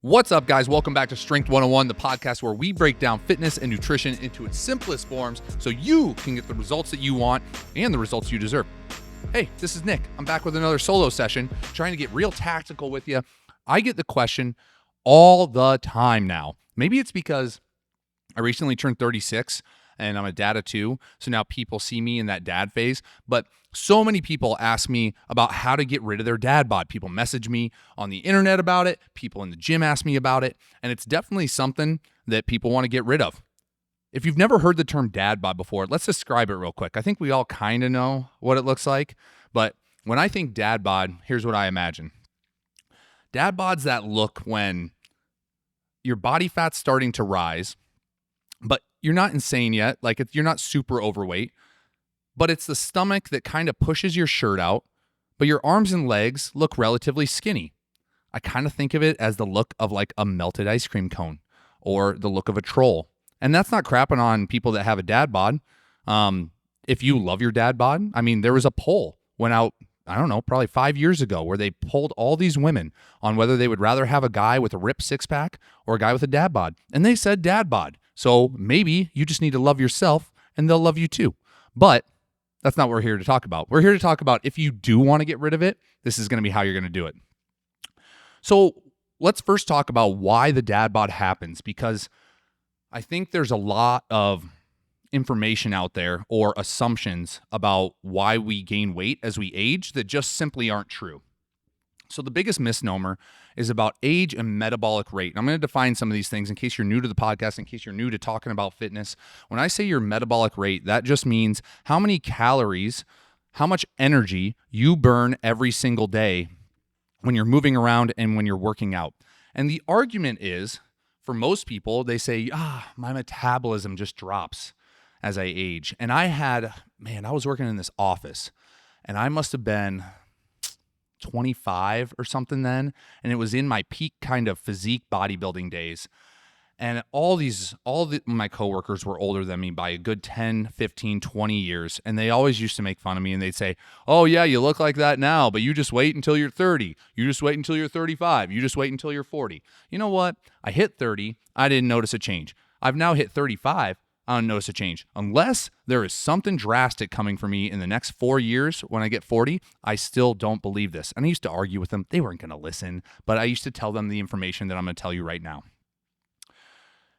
What's up, guys? Welcome back to Strength 101, the podcast where we break down fitness and nutrition into its simplest forms so you can get the results that you want and the results you deserve. Hey, this is Nick. I'm back with another solo session, trying to get real tactical with you. I get the question all the time now. Maybe it's because I recently turned 36 and I'm a dad of two, so now people see me in that dad phase. But so many people ask me about how to get rid of their dad bod. People message me on the internet about it. People in the gym ask me about it. And it's definitely something that people want to get rid of. If you've never heard the term dad bod before, let's describe it real quick. I think we all kind of know what it looks like. But when I think dad bod, here's what I imagine. Dad bod's that look when your body fat's starting to rise, but you're not insane yet. Like you're not super overweight, but it's the stomach that kind of pushes your shirt out, but your arms and legs look relatively skinny. I kind of think of it as the look of like a melted ice cream cone or the look of a troll. And that's not crapping on people that have a dad bod. If you love your dad bod, I mean, there was a poll went out, I don't know, probably 5 years ago where they polled all these women on whether they would rather have a guy with a ripped six pack or a guy with a dad bod. And they said dad bod. So maybe you just need to love yourself and they'll love you too. But that's not what we're here to talk about. We're here to talk about if you do want to get rid of it, this is going to be how you're going to do it. So let's first talk about why the dad bod happens, because I think there's a lot of information out there or assumptions about why we gain weight as we age that just simply aren't true. So the biggest misnomer is about age and metabolic rate. And I'm going to define some of these things in case you're new to the podcast, in case you're new to talking about fitness. When I say your metabolic rate, that just means how many calories, how much energy you burn every single day when you're moving around and when you're working out. And the argument is, for most people, they say, my metabolism just drops as I age. And I was working in this office and I must have been 25 or something then, and it was in my peak kind of physique bodybuilding days. And my coworkers were older than me by a good 10, 15, 20 years, and they always used to make fun of me, and they'd say, "Oh yeah, you look like that now, but you just wait until you're 30. You just wait until you're 35. You just wait until you're 40." You know what? I hit 30, I didn't notice a change. I've now hit 35, I don't notice a change. Unless there is something drastic coming for me in the next 4 years when I get 40, I still don't believe this. And I used to argue with them. They weren't going to listen, but I used to tell them the information that I'm going to tell you right now.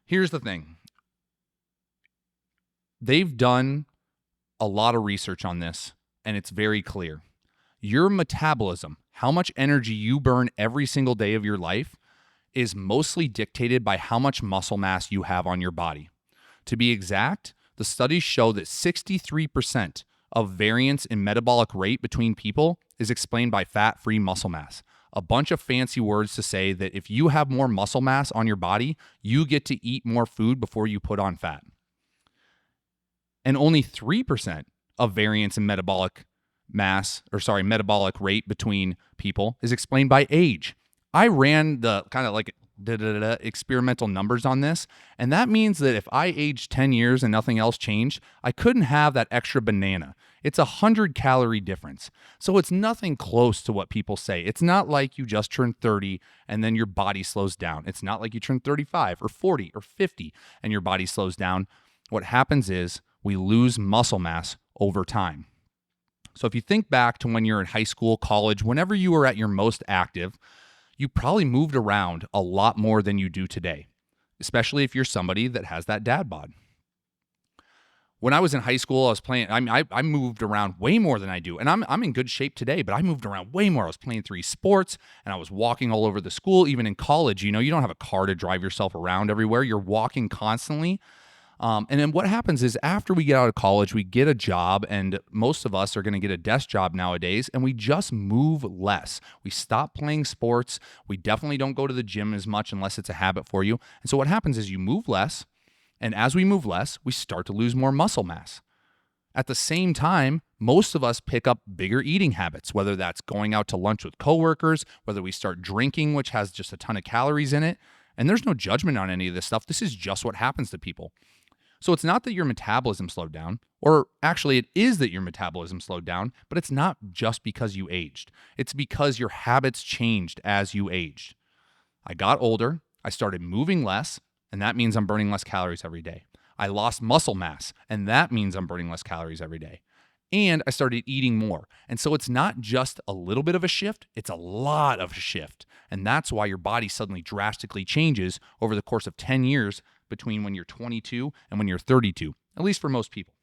Here's the thing. They've done a lot of research on this, and it's very clear. Your metabolism, how much energy you burn every single day of your life, is mostly dictated by how much muscle mass you have on your body. To be exact, the studies show that 63% of variance in metabolic rate between people is explained by fat-free muscle mass. A bunch of fancy words to say that if you have more muscle mass on your body, you get to eat more food before you put on fat. And only 3% of variance in metabolic rate between people is explained by age. I ran the kind of like experimental numbers on this, and that means that if I aged 10 years and nothing else changed, I couldn't have that extra banana. It's 100 calorie difference. So it's nothing close to what people say. It's not like you just turned 30 and then your body slows down. It's not like you turn 35 or 40 or 50 and your body slows down. What happens is we lose muscle mass over time. So if you think back to when you're in high school, college, whenever you were at your most active, you probably moved around a lot more than you do today, especially if you're somebody that has that dad bod. When I was in high school, I was playing, I moved around way more than I do. And I'm in good shape today, but I moved around way more. I was playing 3 sports and I was walking all over the school. Even in college, you don't have a car to drive yourself around everywhere. You're walking constantly. And then what happens is after we get out of college, we get a job, and most of us are going to get a desk job nowadays, and we just move less. We stop playing sports. We definitely don't go to the gym as much unless it's a habit for you. And so what happens is you move less, and as we move less, we start to lose more muscle mass. At the same time, most of us pick up bigger eating habits, whether that's going out to lunch with coworkers, whether we start drinking, which has just a ton of calories in it. And there's no judgment on any of this stuff. This is just what happens to people. So it's not that your metabolism slowed down, or actually it is that your metabolism slowed down, but it's not just because you aged. It's because your habits changed as you aged. I got older, I started moving less, and that means I'm burning less calories every day. I lost muscle mass, and that means I'm burning less calories every day. And I started eating more. And so it's not just a little bit of a shift, it's a lot of a shift. And that's why your body suddenly drastically changes over the course of 10 years between when you're 22 and when you're 32, at least for most people.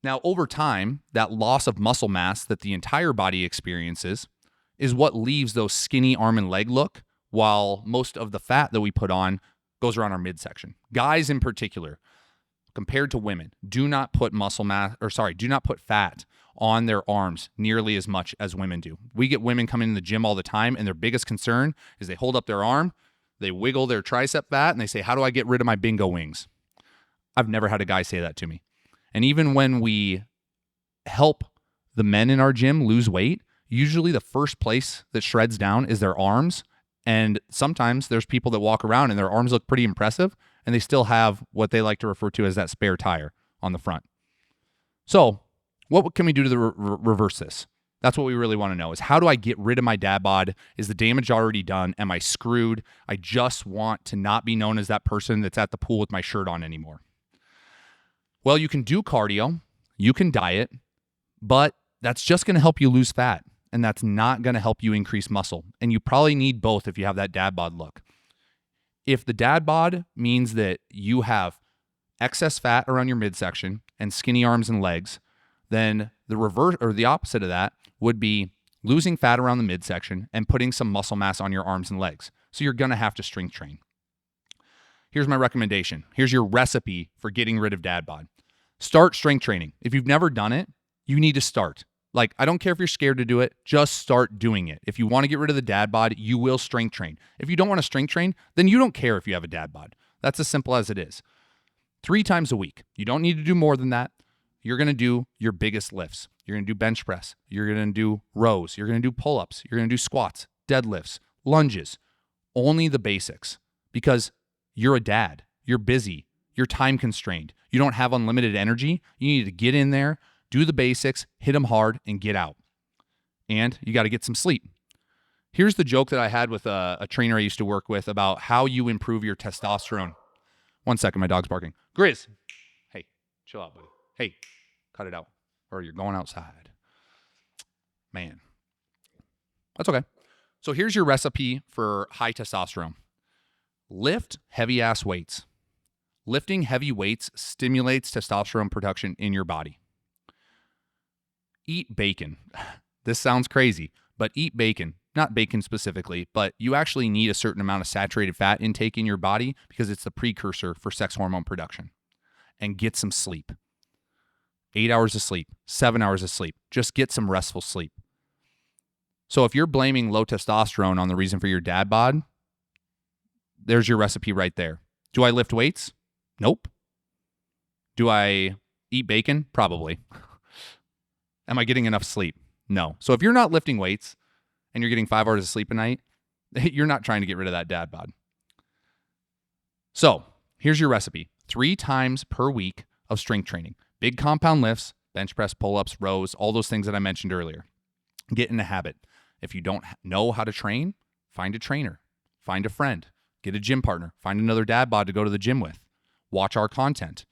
Now, over time, that loss of muscle mass that the entire body experiences is what leaves those skinny arm and leg look, while most of the fat that we put on goes around our midsection. Guys in particular, compared to women, do not put fat on their arms nearly as much as women do. We get women coming in the gym all the time, and their biggest concern is they hold up their arm, they wiggle their tricep fat, and they say, how do I get rid of my bingo wings? I've never had a guy say that to me. And even when we help the men in our gym lose weight, usually the first place that shreds down is their arms. And sometimes there's people that walk around and their arms look pretty impressive, and they still have what they like to refer to as that spare tire on the front. So what can we do to reverse this? That's what we really want to know, is how do I get rid of my dad bod? Is the damage already done? Am I screwed? I just want to not be known as that person that's at the pool with my shirt on anymore. Well, you can do cardio, you can diet, but that's just going to help you lose fat, and that's not going to help you increase muscle. And you probably need both if you have that dad bod look. If the dad bod means that you have excess fat around your midsection and skinny arms and legs, then the reverse or the opposite of that would be losing fat around the midsection and putting some muscle mass on your arms and legs. So you're going to have to strength train. Here's my recommendation. Here's your recipe for getting rid of dad bod. Start strength training. If you've never done it, you need to start. Like, I don't care if you're scared to do it, just start doing it. If you want to get rid of the dad bod, you will strength train. If you don't want to strength train, then you don't care if you have a dad bod. That's as simple as it is. 3 times a week. You don't need to do more than that. You're going to do your biggest lifts. You're going to do bench press. You're going to do rows. You're going to do pull-ups. You're going to do squats, deadlifts, lunges. Only the basics, because you're a dad. You're busy. You're time constrained. You don't have unlimited energy. You need to get in there, do the basics, hit them hard, and get out. And you got to get some sleep. Here's the joke that I had with a trainer I used to work with about how you improve your testosterone. 1 second, my dog's barking. Grizz, hey, chill out, buddy. Hey, cut it out, or you're going outside. Man, that's okay. So here's your recipe for high testosterone. Lift heavy-ass weights. Lifting heavy weights stimulates testosterone production in your body. Eat bacon. This sounds crazy, but eat bacon. Not bacon specifically, but you actually need a certain amount of saturated fat intake in your body because it's the precursor for sex hormone production. And get some sleep. 8 hours of sleep, 7 hours of sleep. Just get some restful sleep. So if you're blaming low testosterone on the reason for your dad bod, there's your recipe right there. Do I lift weights? Nope. Do I eat bacon? Probably. Am I getting enough sleep? No. So if you're not lifting weights and you're getting 5 hours of sleep a night, you're not trying to get rid of that dad bod. So here's your recipe. 3 times per week of strength training. Big compound lifts, bench press, pull-ups, rows, all those things that I mentioned earlier. Get in the habit. If you don't know how to train, find a trainer. Find a friend. Get a gym partner. Find another dad bod to go to the gym with. Watch our content.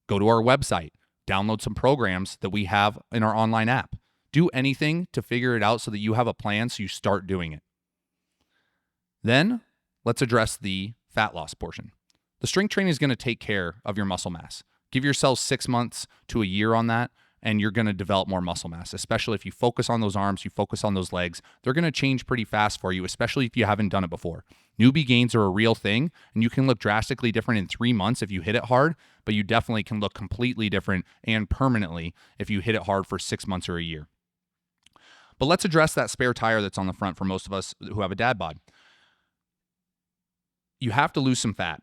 Go to our website. Download some programs that we have in our online app. Do anything to figure it out so that you have a plan so you start doing it. Then let's address the fat loss portion. The strength training is going to take care of your muscle mass. Give yourself 6 months to a year on that, and you're going to develop more muscle mass, especially if you focus on those arms, you focus on those legs. They're going to change pretty fast for you, especially if you haven't done it before. Newbie gains are a real thing, and you can look drastically different in 3 months if you hit it hard, but you definitely can look completely different and permanently if you hit it hard for 6 months or a year. But let's address that spare tire that's on the front for most of us who have a dad bod. You have to lose some fat,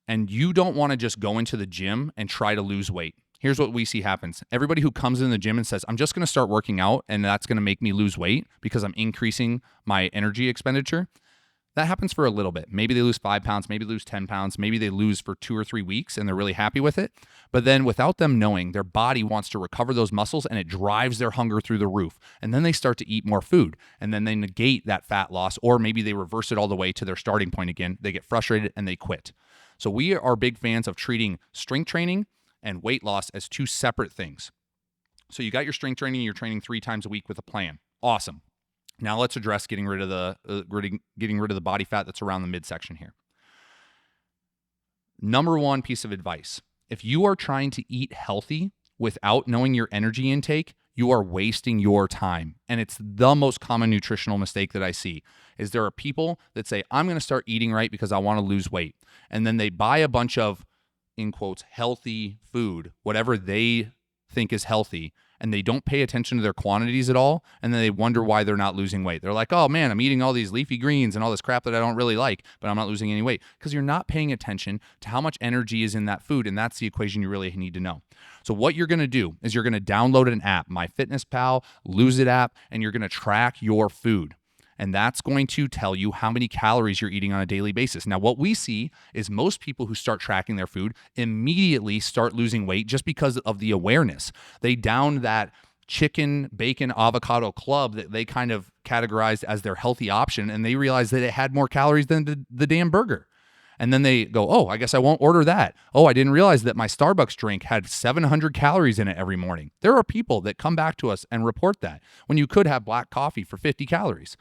and you don't want to just go into the gym and try to lose weight. Here's what we see happens. Everybody who comes in the gym and says, I'm just going to start working out and that's going to make me lose weight because I'm increasing my energy expenditure, That happens for a little bit. Maybe they lose 5 pounds, maybe lose 10 pounds, maybe they lose for 2 or 3 weeks and they're really happy with it. But then without them knowing, their body wants to recover those muscles and it drives their hunger through the roof. And then they start to eat more food and then they negate that fat loss, or maybe they reverse it all the way to their starting point again. They get frustrated and they quit. So we are big fans of treating strength training and weight loss as two separate things. So you got your strength training, you're training 3 times a week with a plan. Awesome. Now let's address getting rid of the body fat that's around the midsection here. Number one piece of advice: if you are trying to eat healthy without knowing your energy intake, you are wasting your time. And it's the most common nutritional mistake that I see is there are people that say, I'm going to start eating right because I want to lose weight. And then they buy a bunch of, in quotes, healthy food, whatever they think is healthy, and they don't pay attention to their quantities at all, and then they wonder why they're not losing weight. They're like, oh man, I'm eating all these leafy greens and all this crap that I don't really like, but I'm not losing any weight, because you're not paying attention to how much energy is in that food, and that's the equation you really need to know. So what you're going to do is you're going to download an app, MyFitnessPal, Lose It app, and you're going to track your food. And that's going to tell you how many calories you're eating on a daily basis. Now, what we see is most people who start tracking their food immediately start losing weight just because of the awareness. They down that chicken, bacon, avocado club that they kind of categorized as their healthy option, and they realized that it had more calories than the damn burger. And then they go, oh, I guess I won't order that. Oh, I didn't realize that my Starbucks drink had 700 calories in it every morning. There are people that come back to us and report that when you could have black coffee for 50 calories.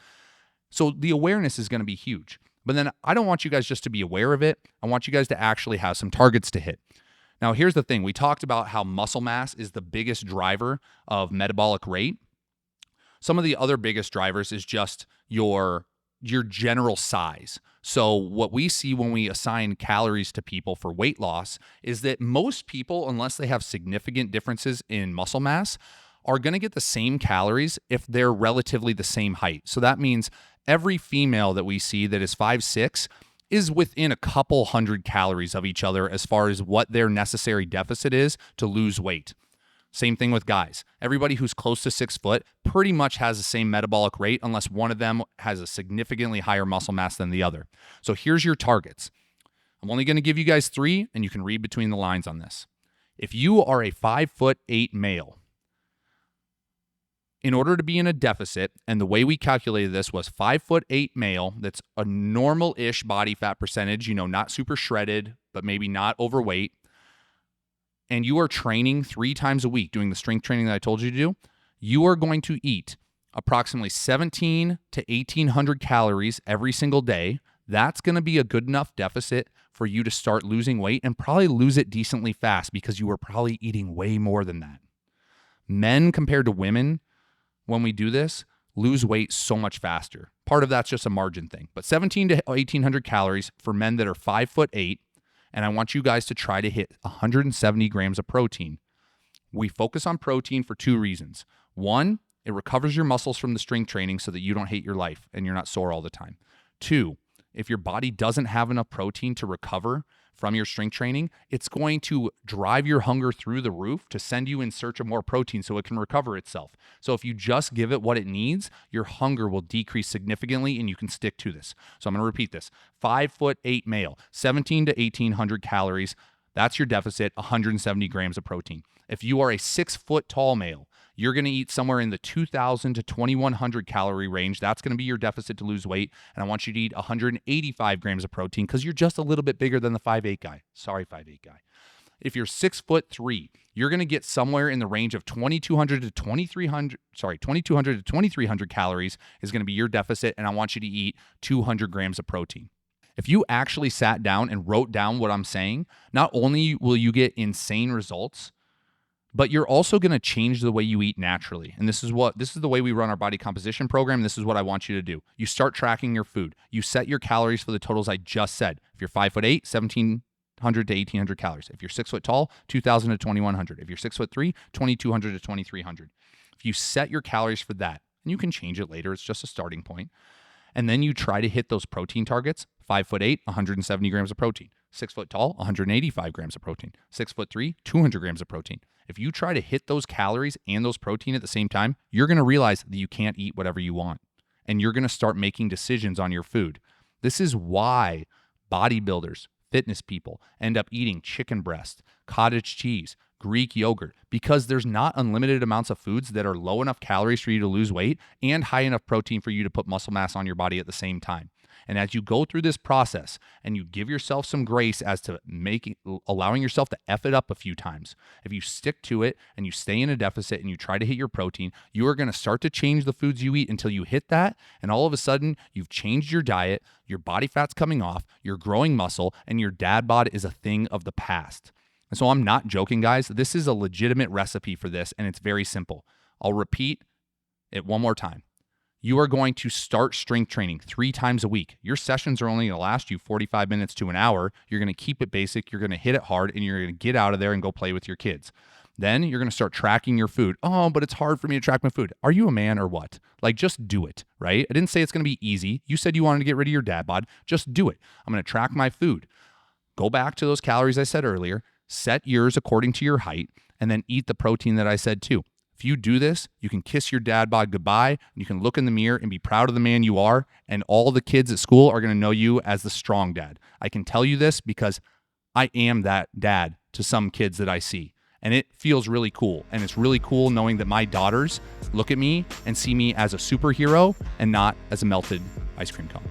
So the awareness is going to be huge. But then I don't want you guys just to be aware of it. I want you guys to actually have some targets to hit. Now, here's the thing. We talked about how muscle mass is the biggest driver of metabolic rate. Some of the other biggest drivers is just your general size. So what we see when we assign calories to people for weight loss is that most people, unless they have significant differences in muscle mass, are going to get the same calories if they're relatively the same height. So that means every female that we see that is 5'6" is within a couple hundred calories of each other as far as what their necessary deficit is to lose weight. Same thing with guys. Everybody who's close to 6 foot pretty much has the same metabolic rate unless one of them has a significantly higher muscle mass than the other. So here's your targets. I'm only going to give you guys 3, and you can read between the lines on this. If you are a 5'8" male, in order to be in a deficit, and the way we calculated this was 5'8" male, that's a normal-ish body fat percentage, not super shredded, but maybe not overweight, and you are training 3 times a week, doing the strength training that I told you to do, you are going to eat approximately 1,700 to 1,800 calories every single day. That's going to be a good enough deficit for you to start losing weight and probably lose it decently fast because you were probably eating way more than that. Men compared to women, when we do this, lose weight so much faster. Part of that's just a margin thing. But 1,700 to 1,800 calories for men that are 5'8", and I want you guys to try to hit 170 grams of protein. We focus on protein for 2 reasons. 1, it recovers your muscles from the strength training so that you don't hate your life and you're not sore all the time. 2, if your body doesn't have enough protein to recover from your strength training, it's going to drive your hunger through the roof to send you in search of more protein so it can recover itself. So if you just give it what it needs, your hunger will decrease significantly and you can stick to this. So I'm going to repeat this. 5'8" male, 1,700 to 1,800 calories. That's your deficit, 170 grams of protein. If you are a 6 foot tall male, you're going to eat somewhere in the 2,000 to 2,100 calorie range. That's going to be your deficit to lose weight. And I want you to eat 185 grams of protein because you're just a little bit bigger than the 5'8" guy. Sorry, 5'8" guy. If you're 6'3", you're going to get somewhere in the range of 2,200 to 2,300 calories is going to be your deficit. And I want you to eat 200 grams of protein. If you actually sat down and wrote down what I'm saying, not only will you get insane results, but you're also going to change the way you eat naturally. And this is the way we run our body composition program. This is what I want you to do. You start tracking your food. You set your calories for the totals I just said. If you're 5'8", 1,700 to 1,800 calories. If you're 6 foot tall, 2,000 to 2,100. If you're 6'3", 2,200 to 2,300. If you set your calories for that, and you can change it later, it's just a starting point. And then you try to hit those protein targets. 5'8", 170 grams of protein. 6 foot tall, 185 grams of protein. 6'3", 200 grams of protein. If you try to hit those calories and those protein at the same time, you're going to realize that you can't eat whatever you want. And you're going to start making decisions on your food This is why bodybuilders, fitness people end up eating chicken breast, cottage cheese, Greek yogurt, because there's not unlimited amounts of foods that are low enough calories for you to lose weight and high enough protein for you to put muscle mass on your body at the same time. And as you go through this process and you give yourself some grace as to allowing yourself to F it up a few times, if you stick to it and you stay in a deficit and you try to hit your protein, you are going to start to change the foods you eat until you hit that. And all of a sudden, you've changed your diet, your body fat's coming off, you're growing muscle, and your dad bod is a thing of the past. And so I'm not joking, guys. This is a legitimate recipe for this, and it's very simple. I'll repeat it one more time. You are going to start strength training 3 times a week. Your sessions are only going to last you 45 minutes to an hour. You're going to keep it basic. You're going to hit it hard, and you're going to get out of there and go play with your kids. Then you're going to start tracking your food. Oh, but it's hard for me to track my food. Are you a man or what? Like, just do it, right? I didn't say it's going to be easy. You said you wanted to get rid of your dad bod. Just do it. I'm going to track my food. Go back to those calories I said earlier. Set yours according to your height, and then eat the protein that I said too. If you do this, you can kiss your dad bod goodbye, and you can look in the mirror and be proud of the man you are, and all the kids at school are going to know you as the strong dad. I can tell you this because I am that dad to some kids that I see, and it feels really cool. And it's really cool knowing that my daughters look at me and see me as a superhero and not as a melted ice cream cone.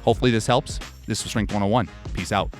Hopefully this helps. This was Strength 101. Peace out.